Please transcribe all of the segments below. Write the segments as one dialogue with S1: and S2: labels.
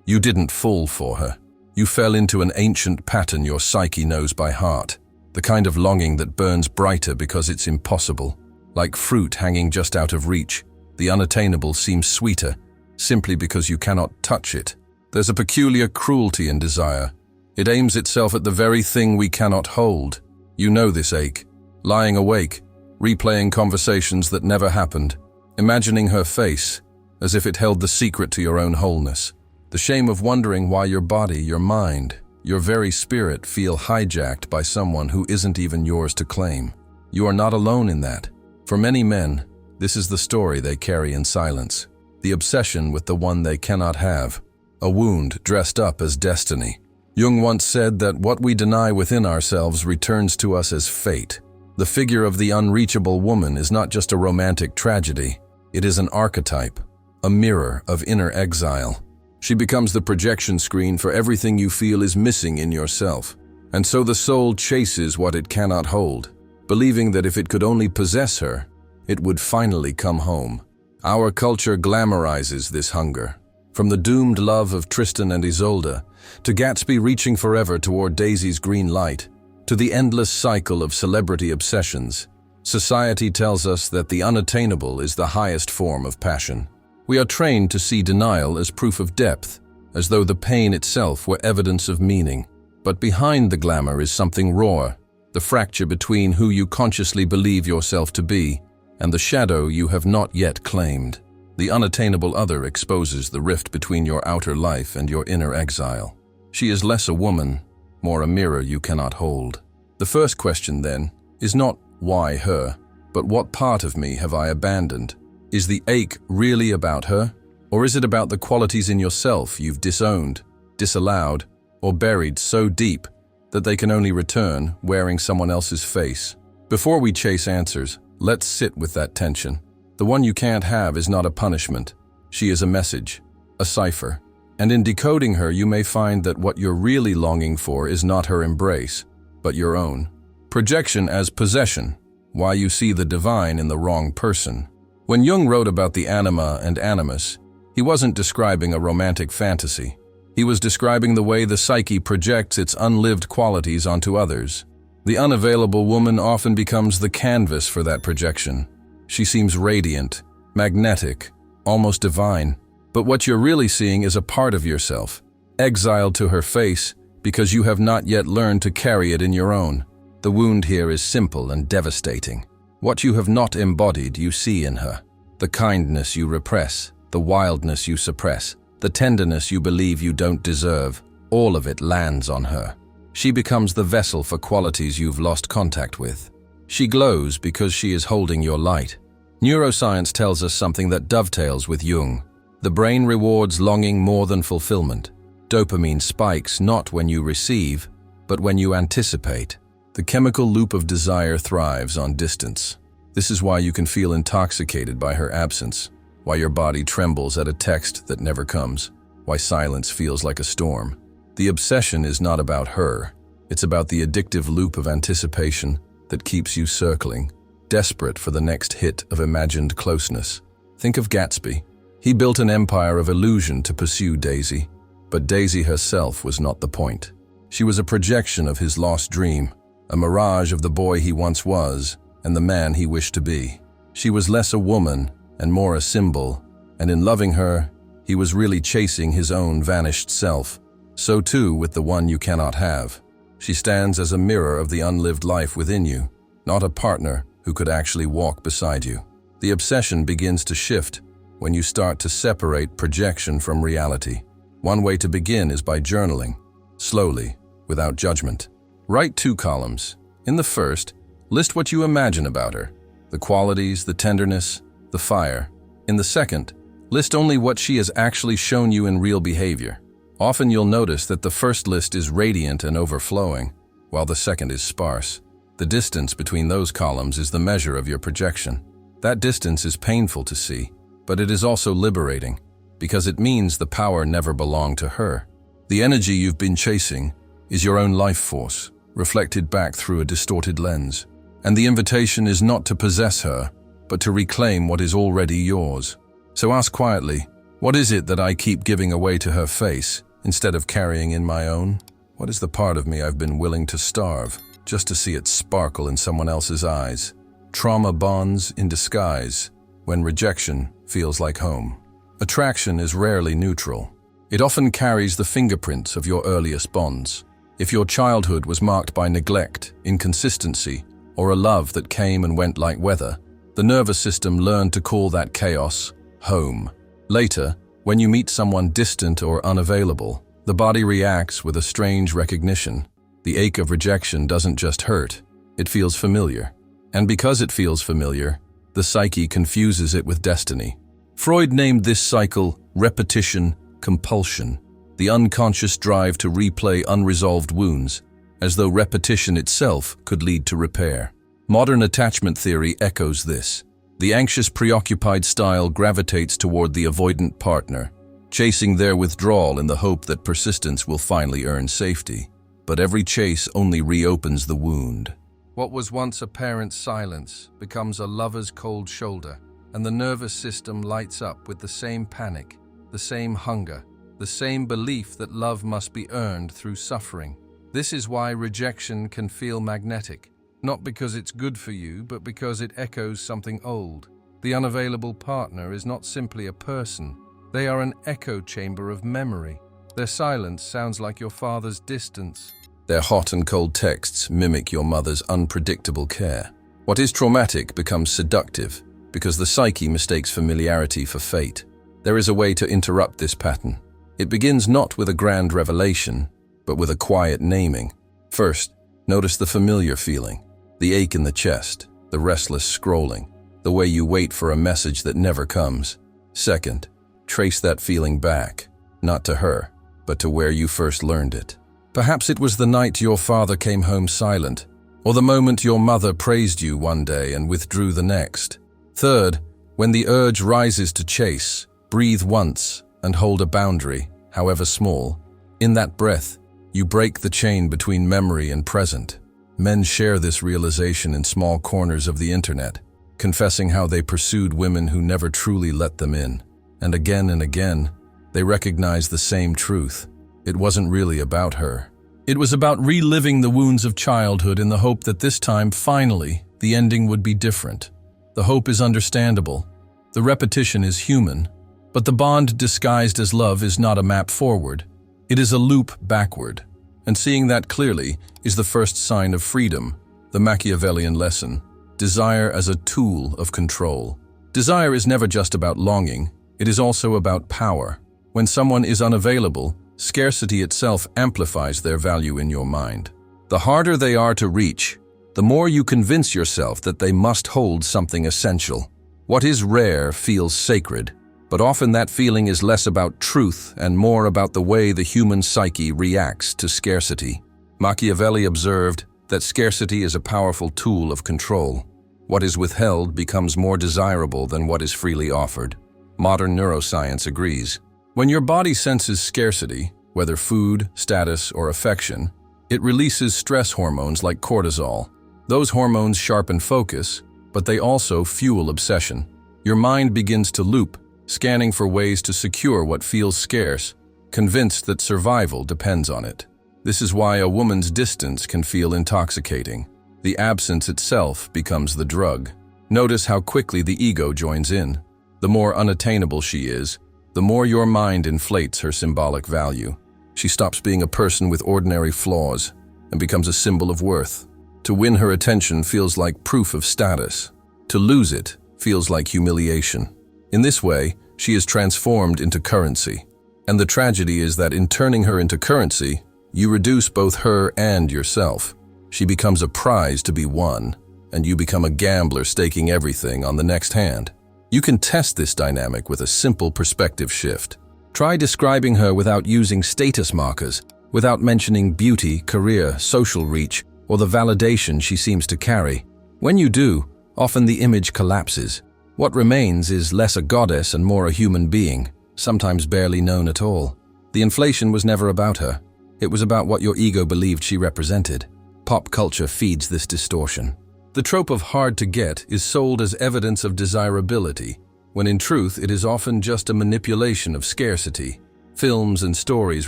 S1: You didn't fall for her. You fell into an ancient pattern your psyche knows by heart, the kind of longing that burns brighter because it's impossible. Like fruit hanging just out of reach, the unattainable seems sweeter, simply because you cannot touch it. There's a peculiar cruelty in desire. It aims itself at the very thing we cannot hold. You know this ache. Lying awake, replaying conversations that never happened, imagining her face, as if it held the secret to your own wholeness. The shame of wondering why your body, your mind, your very spirit feel hijacked by someone who isn't even yours to claim. You are not alone in that. For many men, this is the story they carry in silence. The obsession with the one they cannot have. A wound dressed up as destiny. Jung once said that what we deny within ourselves returns to us as fate. The figure of the unreachable woman is not just a romantic tragedy. It is an archetype, a mirror of inner exile. She becomes the projection screen for everything you feel is missing in yourself. And so the soul chases what it cannot hold, believing that if it could only possess her, it would finally come home. Our culture glamorizes this hunger. From the doomed love of Tristan and Isolde, to Gatsby reaching forever toward Daisy's green light, to the endless cycle of celebrity obsessions, society tells us that the unattainable is the highest form of passion. We are trained to see denial as proof of depth, as though the pain itself were evidence of meaning. But behind the glamour is something raw, the fracture between who you consciously believe yourself to be and the shadow you have not yet claimed. The unattainable other exposes the rift between your outer life and your inner exile. She is less a woman, more a mirror you cannot hold. The first question, then, is not why her, but what part of me have I abandoned? Is the ache really about her? Or is it about the qualities in yourself you've disowned, disallowed, or buried so deep that they can only return wearing someone else's face? Before we chase answers, let's sit with that tension. The one you can't have is not a punishment. She is a message, a cipher. And in decoding her, you may find that what you're really longing for is not her embrace, but your own. Projection as possession, why you see the divine in the wrong person. When Jung wrote about the anima and animus, he wasn't describing a romantic fantasy. He was describing the way the psyche projects its unlived qualities onto others. The unavailable woman often becomes the canvas for that projection. She seems radiant, magnetic, almost divine. But what you're really seeing is a part of yourself, exiled to her face because you have not yet learned to carry it in your own. The wound here is simple and devastating. What you have not embodied, you see in her. The kindness you repress, the wildness you suppress, the tenderness you believe you don't deserve, all of it lands on her. She becomes the vessel for qualities you've lost contact with. She glows because she is holding your light. Neuroscience tells us something that dovetails with Jung. The brain rewards longing more than fulfillment. Dopamine spikes not when you receive, but when you anticipate. The chemical loop of desire thrives on distance. This is why you can feel intoxicated by her absence, why your body trembles at a text that never comes, why silence feels like a storm. The obsession is not about her. It's about the addictive loop of anticipation that keeps you circling, desperate for the next hit of imagined closeness. Think of Gatsby. He built an empire of illusion to pursue Daisy, but Daisy herself was not the point. She was a projection of his lost dream, a mirage of the boy he once was and the man he wished to be. She was less a woman and more a symbol, and in loving her, he was really chasing his own vanished self. So too with the one you cannot have. She stands as a mirror of the unlived life within you, not a partner who could actually walk beside you. The obsession begins to shift when you start to separate projection from reality. One way to begin is by journaling, slowly, without judgment. Write 2 columns. In the first, list what you imagine about her, the qualities, the tenderness, the fire. In the second, list only what she has actually shown you in real behavior. Often you'll notice that the first list is radiant and overflowing, while the second is sparse. The distance between those columns is the measure of your projection. That distance is painful to see, but it is also liberating, because it means the power never belonged to her. The energy you've been chasing is your own life force, reflected back through a distorted lens. And the invitation is not to possess her, but to reclaim what is already yours. So ask quietly, What is it that I keep giving away to her face instead of carrying in my own? What is the part of me I've been willing to starve just to see it sparkle in someone else's eyes? Trauma bonds in disguise when rejection feels like home. Attraction is rarely neutral. It often carries the fingerprints of your earliest bonds. If your childhood was marked by neglect, inconsistency, or a love that came and went like weather, the nervous system learned to call that chaos home. Later, when you meet someone distant or unavailable, the body reacts with a strange recognition. The ache of rejection doesn't just hurt, it feels familiar. And because it feels familiar, the psyche confuses it with destiny. Freud named this cycle repetition compulsion, the unconscious drive to replay unresolved wounds, as though repetition itself could lead to repair. Modern attachment theory echoes this. The anxious, preoccupied style gravitates toward the avoidant partner, chasing their withdrawal in the hope that persistence will finally earn safety. But every chase only reopens the wound. What was once a parent's silence becomes a lover's cold shoulder, and the nervous system lights up with the same panic, the same hunger, the same belief that love must be earned through suffering. This is why rejection can feel magnetic, not because it's good for you, but because it echoes something old. The unavailable partner is not simply a person. They are an echo chamber of memory. Their silence sounds like your father's distance. Their hot and cold texts mimic your mother's unpredictable care. What is traumatic becomes seductive because the psyche mistakes familiarity for fate. There is a way to interrupt this pattern. It begins not with a grand revelation, but with a quiet naming. First, notice the familiar feeling, the ache in the chest, the restless scrolling, the way you wait for a message that never comes. Second, trace that feeling back, not to her, but to where you first learned it. Perhaps it was the night your father came home silent, or the moment your mother praised you one day and withdrew the next. Third, when the urge rises to chase, breathe once and hold a boundary, however small. In that breath, you break the chain between memory and present. Men share this realization in small corners of the internet, confessing how they pursued women who never truly let them in. And again, they recognize the same truth. It wasn't really about her. It was about reliving the wounds of childhood in the hope that this time, finally, the ending would be different. The hope is understandable. The repetition is human. But the bond disguised as love is not a map forward. It is a loop backward. And seeing that clearly is the first sign of freedom, the Machiavellian lesson. Desire as a tool of control. Desire is never just about longing. It is also about power. When someone is unavailable, scarcity itself amplifies their value in your mind. The harder they are to reach, the more you convince yourself that they must hold something essential. What is rare feels sacred, but often that feeling is less about truth and more about the way the human psyche reacts to scarcity. Machiavelli observed that scarcity is a powerful tool of control. What is withheld becomes more desirable than what is freely offered. Modern neuroscience agrees. When your body senses scarcity, whether food, status, or affection, it releases stress hormones like cortisol. Those hormones sharpen focus, but they also fuel obsession. Your mind begins to loop, scanning for ways to secure what feels scarce, convinced that survival depends on it. This is why a woman's distance can feel intoxicating. The absence itself becomes the drug. Notice how quickly the ego joins in. The more unattainable she is, the more your mind inflates her symbolic value. She stops being a person with ordinary flaws and becomes a symbol of worth. To win her attention feels like proof of status. To lose it feels like humiliation. In this way, she is transformed into currency. And the tragedy is that in turning her into currency, you reduce both her and yourself. She becomes a prize to be won, and you become a gambler staking everything on the next hand. You can test this dynamic with a simple perspective shift. Try describing her without using status markers, without mentioning beauty, career, social reach, or the validation she seems to carry. When you do, often the image collapses. What remains is less a goddess and more a human being, sometimes barely known at all. The inflation was never about her. It was about what your ego believed she represented. Pop culture feeds this distortion. The trope of hard to get is sold as evidence of desirability, when in truth it is often just a manipulation of scarcity. Films and stories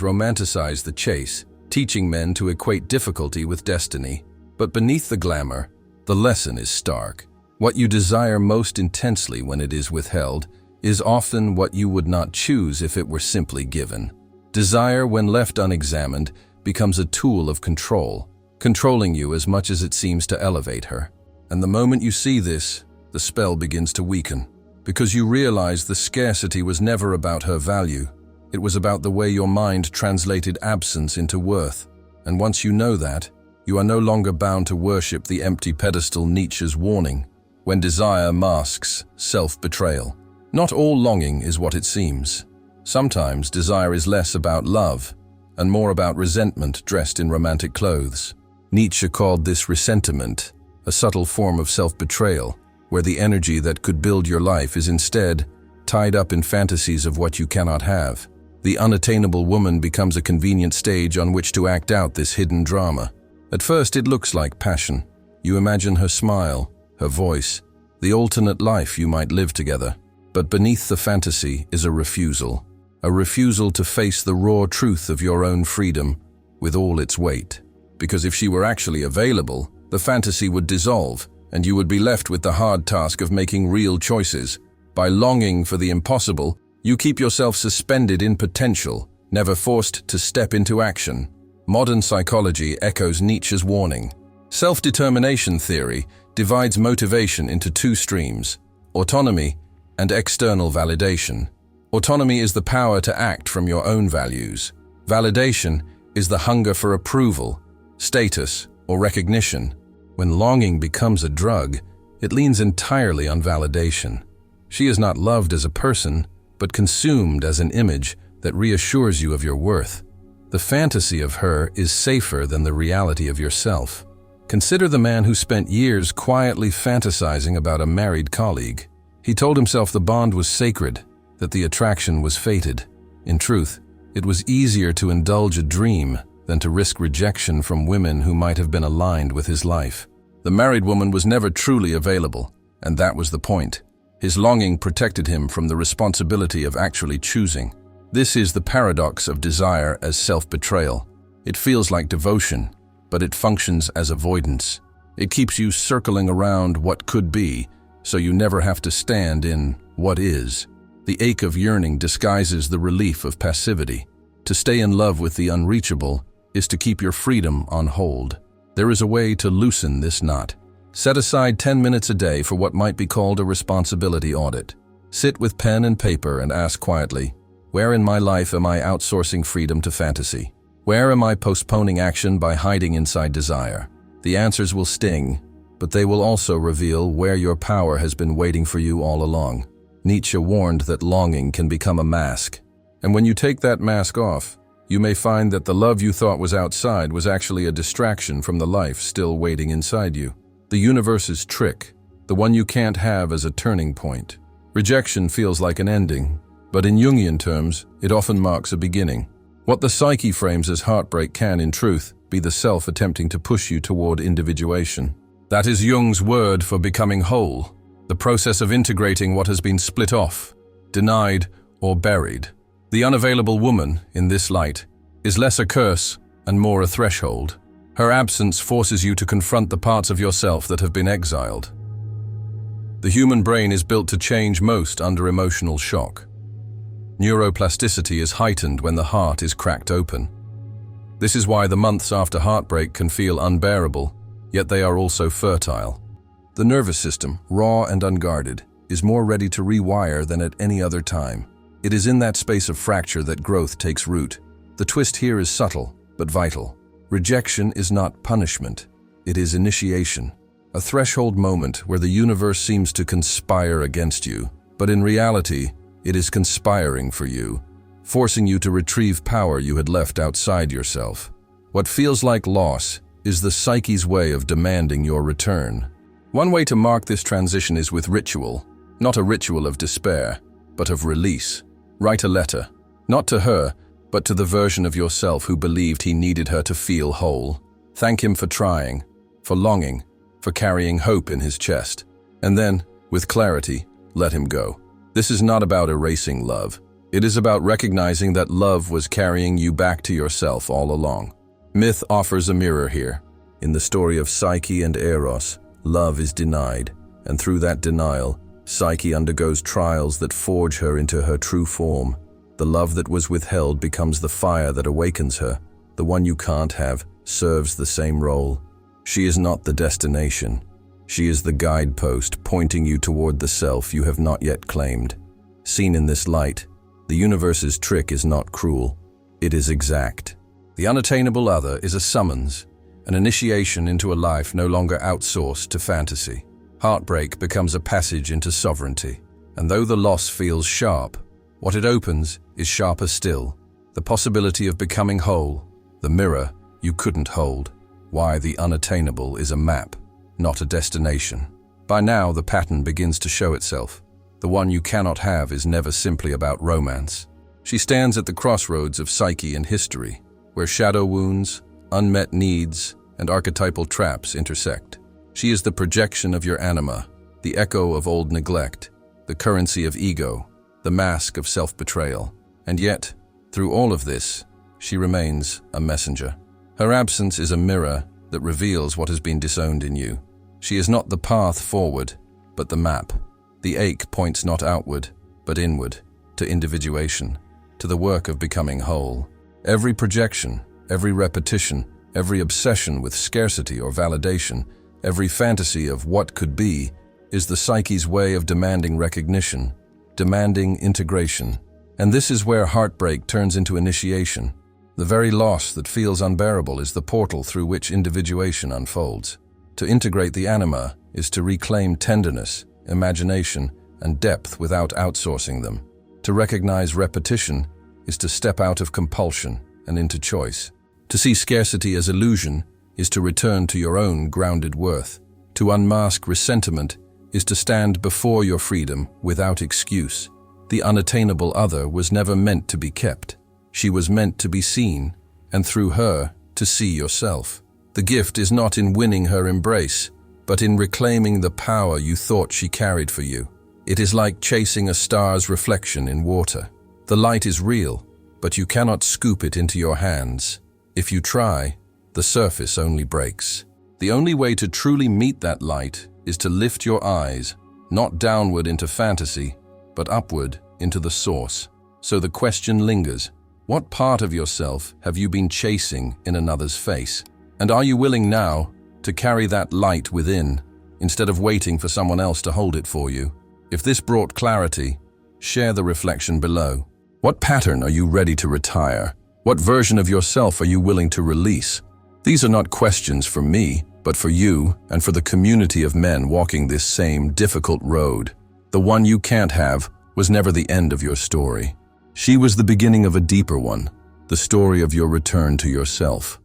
S1: romanticize the chase, teaching men to equate difficulty with destiny. But beneath the glamour, the lesson is stark. What you desire most intensely when it is withheld is often what you would not choose if it were simply given. Desire, when left unexamined, becomes a tool of control, controlling you as much as it seems to elevate her. And the moment you see this, the spell begins to weaken, because you realize the scarcity was never about her value. It was about the way your mind translated absence into worth. And once you know that, you are no longer bound to worship the empty pedestal Nietzsche's warning, when desire masks self-betrayal. Not all longing is what it seems. Sometimes desire is less about love and more about resentment dressed in romantic clothes. Nietzsche called this ressentiment, a subtle form of self-betrayal, where the energy that could build your life is instead tied up in fantasies of what you cannot have. The unattainable woman becomes a convenient stage on which to act out this hidden drama. At first it looks like passion. You imagine her smile, her voice, the alternate life you might live together. But beneath the fantasy is a refusal to face the raw truth of your own freedom with all its weight. Because if she were actually available, the fantasy would dissolve, and you would be left with the hard task of making real choices. By longing for the impossible, you keep yourself suspended in potential, never forced to step into action. Modern psychology echoes Nietzsche's warning. Self-determination theory divides motivation into two streams: autonomy and external validation. Autonomy is the power to act from your own values. Validation is the hunger for approval, status, or recognition. When longing becomes a drug, it leans entirely on validation. She is not loved as a person, but consumed as an image that reassures you of your worth. The fantasy of her is safer than the reality of yourself. Consider the man who spent years quietly fantasizing about a married colleague. He told himself the bond was sacred, that the attraction was fated. In truth, it was easier to indulge a dream than to risk rejection from women who might have been aligned with his life. The married woman was never truly available, and that was the point. His longing protected him from the responsibility of actually choosing. This is the paradox of desire as self-betrayal. It feels like devotion, but it functions as avoidance. It keeps you circling around what could be, so you never have to stand in what is. The ache of yearning disguises the relief of passivity. To stay in love with the unreachable is to keep your freedom on hold. There is a way to loosen this knot. Set aside 10 minutes a day for what might be called a responsibility audit. Sit with pen and paper and ask quietly, where in my life am I outsourcing freedom to fantasy? Where am I postponing action by hiding inside desire? The answers will sting, but they will also reveal where your power has been waiting for you all along. Nietzsche warned that longing can become a mask, and when you take that mask off, you may find that the love you thought was outside was actually a distraction from the life still waiting inside you. The universe's trick, the one you can't have as a turning point. Rejection feels like an ending, but in Jungian terms, it often marks a beginning. What the psyche frames as heartbreak can, in truth, be the self attempting to push you toward individuation. That is Jung's word for becoming whole, the process of integrating what has been split off, denied, or buried. The unavailable woman, in this light, is less a curse and more a threshold. Her absence forces you to confront the parts of yourself that have been exiled. The human brain is built to change most under emotional shock. Neuroplasticity is heightened when the heart is cracked open. This is why the months after heartbreak can feel unbearable, yet they are also fertile. The nervous system, raw and unguarded, is more ready to rewire than at any other time. It is in that space of fracture that growth takes root. The twist here is subtle, but vital. Rejection is not punishment. It is initiation. A threshold moment where the universe seems to conspire against you, but in reality, it is conspiring for you, forcing you to retrieve power you had left outside yourself. What feels like loss is the psyche's way of demanding your return. One way to mark this transition is with ritual, not a ritual of despair, but of release. Write a letter, not to her, but to the version of yourself who believed he needed her to feel whole. Thank him for trying, for longing, for carrying hope in his chest. And then, with clarity, let him go. This is not about erasing love. It is about recognizing that love was carrying you back to yourself all along. Myth offers a mirror here. In the story of Psyche and Eros, love is denied, and through that denial, Psyche undergoes trials that forge her into her true form. The love that was withheld becomes the fire that awakens her. The one you can't have serves the same role. She is not the destination. She is the guidepost pointing you toward the self you have not yet claimed. Seen in this light, the universe's trick is not cruel. It is exact. The unattainable other is a summons, an initiation into a life no longer outsourced to fantasy. Heartbreak becomes a passage into sovereignty. And though the loss feels sharp, what it opens is sharper still. The possibility of becoming whole, the mirror you couldn't hold. Why the unattainable is a map, not a destination. By now, the pattern begins to show itself. The one you cannot have is never simply about romance. She stands at the crossroads of psyche and history, where shadow wounds, unmet needs, and archetypal traps intersect. She is the projection of your anima, the echo of old neglect, the currency of ego, the mask of self-betrayal. And yet, through all of this, she remains a messenger. Her absence is a mirror that reveals what has been disowned in you. She is not the path forward, but the map. The ache points not outward, but inward, to individuation, to the work of becoming whole. Every projection, every repetition, every obsession with scarcity or validation, every fantasy of what could be, is the psyche's way of demanding recognition, demanding integration. And this is where heartbreak turns into initiation. The very loss that feels unbearable is the portal through which individuation unfolds. To integrate the anima is to reclaim tenderness, imagination, and depth without outsourcing them. To recognize repetition is to step out of compulsion and into choice. To see scarcity as illusion is to return to your own grounded worth. To unmask resentment is to stand before your freedom without excuse. The unattainable other was never meant to be kept. She was meant to be seen, and through her, to see yourself. The gift is not in winning her embrace, but in reclaiming the power you thought she carried for you. It is like chasing a star's reflection in water. The light is real, but you cannot scoop it into your hands. If you try, the surface only breaks. The only way to truly meet that light is to lift your eyes, not downward into fantasy, but upward into the source. So the question lingers, what part of yourself have you been chasing in another's face? And are you willing now to carry that light within, instead of waiting for someone else to hold it for you? If this brought clarity, share the reflection below. What pattern are you ready to retire? What version of yourself are you willing to release? These are not questions for me, but for you and for the community of men walking this same difficult road. The one you can't have was never the end of your story. She was the beginning of a deeper one, the story of your return to yourself.